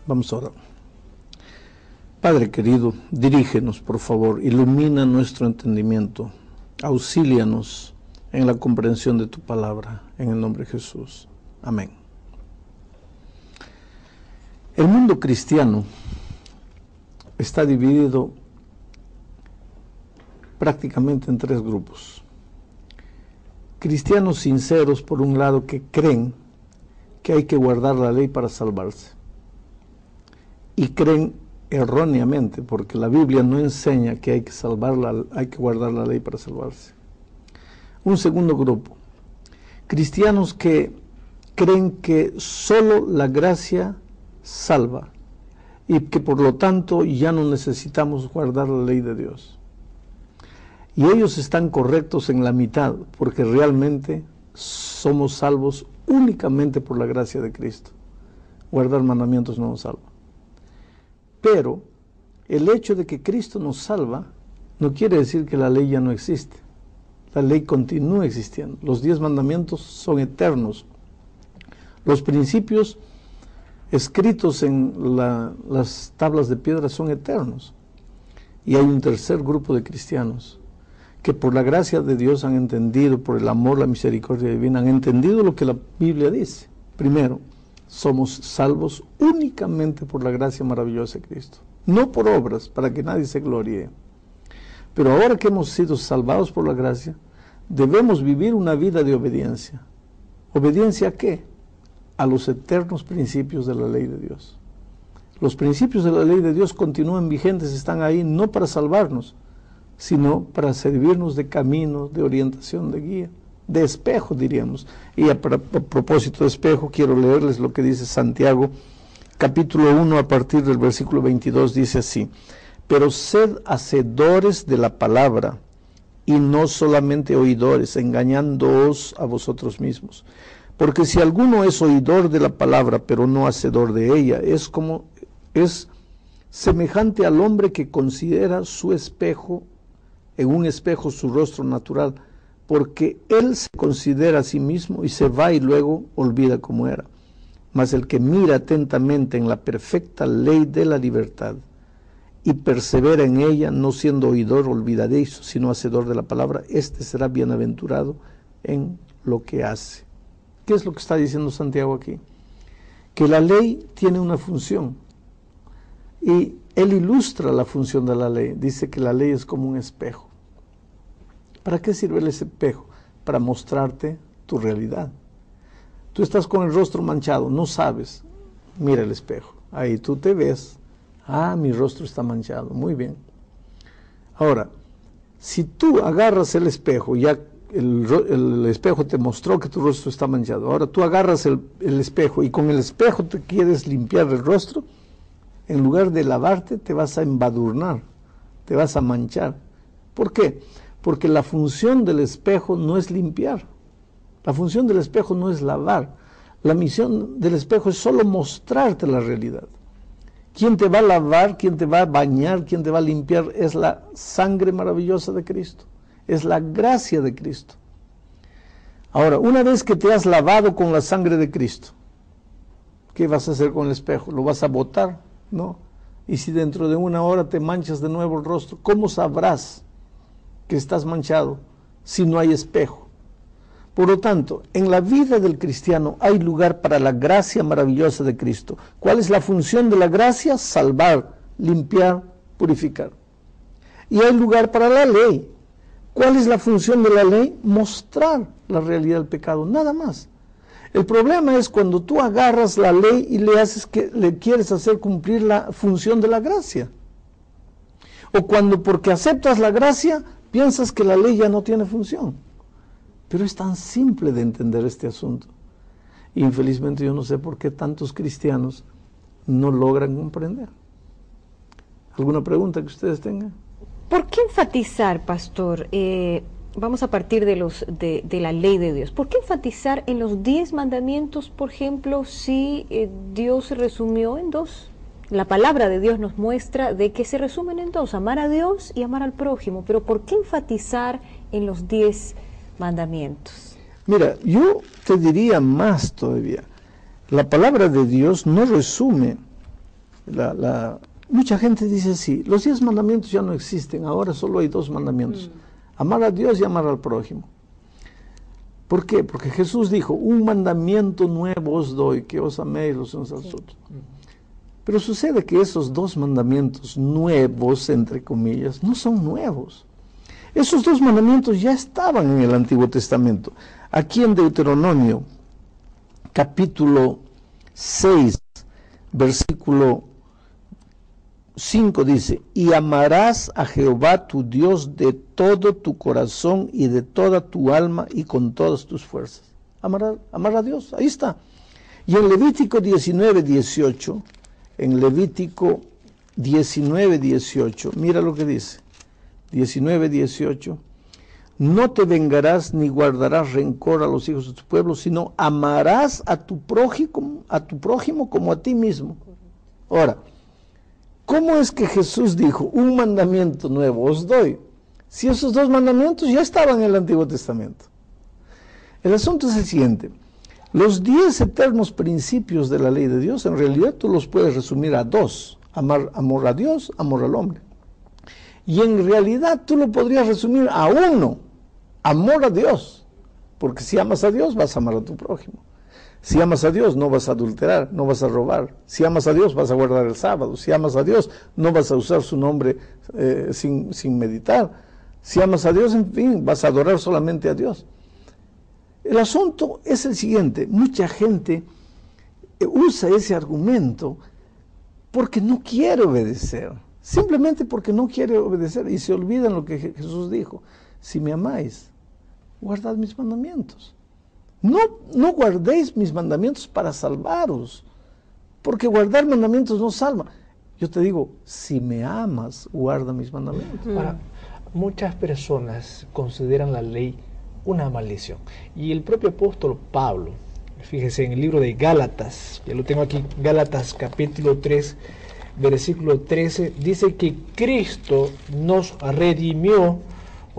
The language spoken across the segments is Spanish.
Vamos a orar. Padre querido, dirígenos, por favor, ilumina nuestro entendimiento, auxílianos en la comprensión de tu palabra, en el nombre de Jesús. Amén. El mundo cristiano está dividido prácticamente en tres grupos. Cristianos sinceros, por un lado, que creen que hay que guardar la ley para salvarse. Y creen erróneamente, porque la Biblia no enseña que hay que guardar la ley para salvarse. Un segundo grupo, cristianos que creen que solo la gracia salva y que por lo tanto ya no necesitamos guardar la ley de Dios. Y ellos están correctos en la mitad, porque realmente somos salvos únicamente por la gracia de Cristo. Guardar mandamientos no nos salva. Pero el hecho de que Cristo nos salva no quiere decir que la ley ya no existe. La ley continúa existiendo. Los 10 mandamientos son eternos. Los principios escritos en las tablas de piedra son eternos. Y hay un tercer grupo de cristianos que por la gracia de Dios han entendido, por el amor, la misericordia divina, han entendido lo que la Biblia dice. Primero, somos salvos únicamente por la gracia maravillosa de Cristo, no por obras, para que nadie se gloríe. Pero ahora que hemos sido salvados por la gracia, debemos vivir una vida de obediencia. ¿Obediencia a qué? A los eternos principios de la ley de Dios. Los principios de la ley de Dios continúan vigentes, están ahí no para salvarnos, sino para servirnos de camino, de orientación, de guía, de espejo, diríamos. Y a propósito de espejo, quiero leerles lo que dice Santiago, capítulo 1, a partir del versículo 22, dice así: pero sed hacedores de la palabra, y no solamente oidores, engañándoos a vosotros mismos. Porque si alguno es oidor de la palabra, pero no hacedor de ella, es semejante al hombre que considera su espejo, en un espejo su rostro natural, porque él se considera a sí mismo y se va y luego olvida cómo era. Mas el que mira atentamente en la perfecta ley de la libertad y persevera en ella, no siendo oidor olvidadizo, sino hacedor de la palabra, éste será bienaventurado en lo que hace. ¿Qué es lo que está diciendo Santiago aquí? Que la ley tiene una función. Y él ilustra la función de la ley. Dice que la ley es como un espejo. ¿Para qué sirve el espejo? Para mostrarte tu realidad. Tú estás con el rostro manchado, no sabes. Mira el espejo. Ahí tú te ves. Ah, mi rostro está manchado. Muy bien. Ahora, si tú agarras el espejo, ya el espejo te mostró que tu rostro está manchado. Ahora tú agarras el espejo y con el espejo te quieres limpiar el rostro. En lugar de lavarte, te vas a embadurnar, te vas a manchar. ¿Por qué? Porque la función del espejo no es limpiar. La función del espejo no es lavar. La misión del espejo es solo mostrarte la realidad. ¿Quién te va a lavar, quién te va a bañar, quién te va a limpiar? Es la sangre maravillosa de Cristo. Es la gracia de Cristo. Ahora, una vez que te has lavado con la sangre de Cristo, ¿qué vas a hacer con el espejo? ¿Lo vas a botar? No. Y si dentro de una hora te manchas de nuevo el rostro, ¿cómo sabrás que estás manchado si no hay espejo? Por lo tanto, en la vida del cristiano hay lugar para la gracia maravillosa de Cristo. ¿Cuál es la función de la gracia? Salvar, limpiar, purificar. Y hay lugar para la ley. ¿Cuál es la función de la ley? Mostrar la realidad del pecado, nada más. El problema es cuando tú agarras la ley y le quieres hacer cumplir la función de la gracia. O cuando porque aceptas la gracia, piensas que la ley ya no tiene función. Pero es tan simple de entender este asunto. Infelizmente yo no sé por qué tantos cristianos no logran comprender. ¿Alguna pregunta que ustedes tengan? ¿Por qué enfatizar, pastor? Vamos a partir de la ley de Dios. ¿Por qué enfatizar en los 10 mandamientos, por ejemplo, si Dios se resumió en 2? La palabra de Dios nos muestra de que se resumen en 2, amar a Dios y amar al prójimo. Pero ¿por qué enfatizar en los 10 mandamientos? Mira, yo te diría más todavía. La palabra de Dios no resume Mucha gente dice así, los 10 mandamientos ya no existen, ahora solo hay 2 mandamientos, amar a Dios y amar al prójimo. ¿Por qué? Porque Jesús dijo, un mandamiento nuevo os doy, que os améis los unos a los otros. Pero sucede que esos 2 mandamientos nuevos, entre comillas, no son nuevos. Esos 2 mandamientos ya estaban en el Antiguo Testamento. Aquí en Deuteronomio, capítulo 6, versículo 5 dice, y amarás a Jehová tu Dios de todo tu corazón y de toda tu alma y con todas tus fuerzas. Amar a Dios, ahí está. Y en Levítico 19:18, en Levítico 19:18, mira lo que dice, 19:18, no te vengarás ni guardarás rencor a los hijos de tu pueblo, sino amarás a tu prójimo como a ti mismo. Ahora, ¿cómo es que Jesús dijo, un mandamiento nuevo os doy? Si esos 2 mandamientos ya estaban en el Antiguo Testamento. El asunto es el siguiente. Los 10 eternos principios de la ley de Dios, en realidad tú los puedes resumir a 2. Amor a Dios, amor al hombre. Y en realidad tú lo podrías resumir a 1. Amor a Dios. Porque si amas a Dios, vas a amar a tu prójimo. Si amas a Dios, no vas a adulterar, no vas a robar. Si amas a Dios, vas a guardar el sábado. Si amas a Dios, no vas a usar su nombre sin meditar. Si amas a Dios, en fin, vas a adorar solamente a Dios. El asunto es el siguiente. Mucha gente usa ese argumento porque no quiere obedecer. Simplemente porque no quiere obedecer. Y se olvidan lo que Jesús dijo. Si me amáis, guardad mis mandamientos. No guardéis mis mandamientos para salvaros, porque guardar mandamientos no salva. Yo te digo, si me amas, guarda mis mandamientos. Ahora, muchas personas consideran la ley una maldición. Y el propio apóstol Pablo, fíjese en el libro de Gálatas, ya lo tengo aquí, Gálatas capítulo 3, versículo 13, dice que Cristo nos redimió,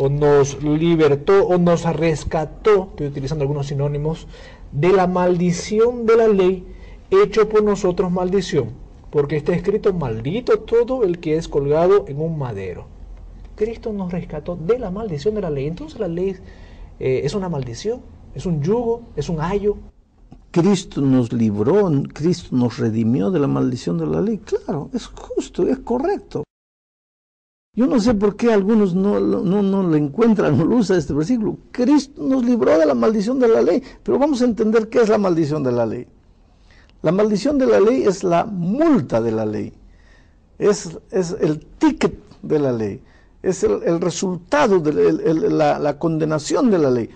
o nos libertó, o nos rescató, estoy utilizando algunos sinónimos, de la maldición de la ley, hecho por nosotros maldición, porque está escrito, maldito todo el que es colgado en un madero. Cristo nos rescató de la maldición de la ley. Entonces la ley es una maldición, es un yugo, es un ayo. Cristo nos libró, Cristo nos redimió de la maldición de la ley. Claro, es justo, es correcto. Yo no sé por qué algunos no le encuentran, no lo usan este versículo. Cristo nos libró de la maldición de la ley, pero vamos a entender qué es la maldición de la ley. La maldición de la ley es la multa de la ley, es el ticket de la ley, es el resultado de la condenación de la ley.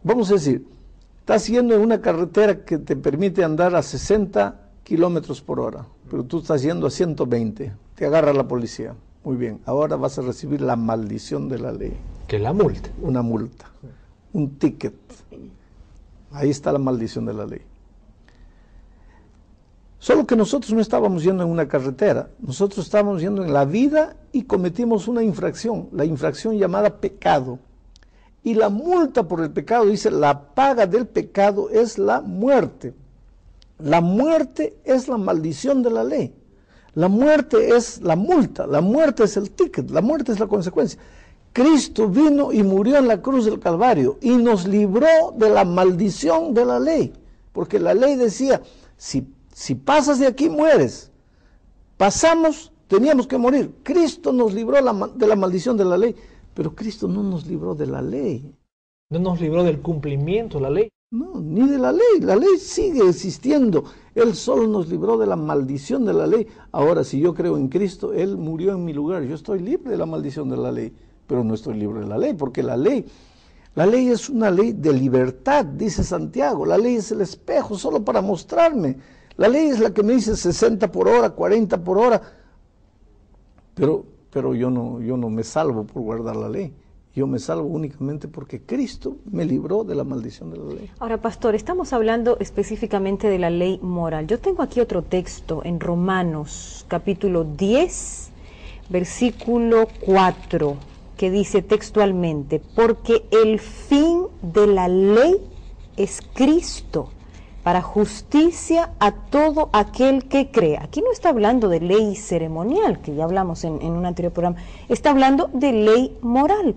Vamos a decir, estás yendo en una carretera que te permite andar a 60 kilómetros por hora, pero tú estás yendo a 120, te agarra la policía. Muy bien, ahora vas a recibir la maldición de la ley. ¿Qué es la multa? Una multa, un ticket. Ahí está la maldición de la ley. Solo que nosotros no estábamos yendo en una carretera, nosotros estábamos yendo en la vida y cometimos una infracción, la infracción llamada pecado. Y la multa por el pecado, dice, la paga del pecado es la muerte. La muerte es la maldición de la ley. La muerte es la multa, la muerte es el ticket, la muerte es la consecuencia. Cristo vino y murió en la cruz del Calvario y nos libró de la maldición de la ley. Porque la ley decía, si pasas de aquí mueres. Pasamos, teníamos que morir. Cristo nos libró de la maldición de la ley, pero Cristo no nos libró de la ley. No nos libró del cumplimiento de la ley. No, ni de la ley sigue existiendo. Él solo nos libró de la maldición de la ley. Ahora, si yo creo en Cristo, Él murió en mi lugar. Yo estoy libre de la maldición de la ley, pero no estoy libre de la ley, porque la ley es una ley de libertad, dice Santiago. La ley es el espejo solo para mostrarme. La ley es la que me dice 60 por hora, 40 por hora. Pero yo no me salvo por guardar la ley. Yo me salvo únicamente porque Cristo me libró de la maldición de la ley. Ahora, pastor, estamos hablando específicamente de la ley moral. Yo tengo aquí otro texto en Romanos, capítulo 10, versículo 4, que dice textualmente, porque el fin de la ley es Cristo, para justicia a todo aquel que crea. Aquí no está hablando de ley ceremonial, que ya hablamos en un anterior programa, está hablando de ley moral.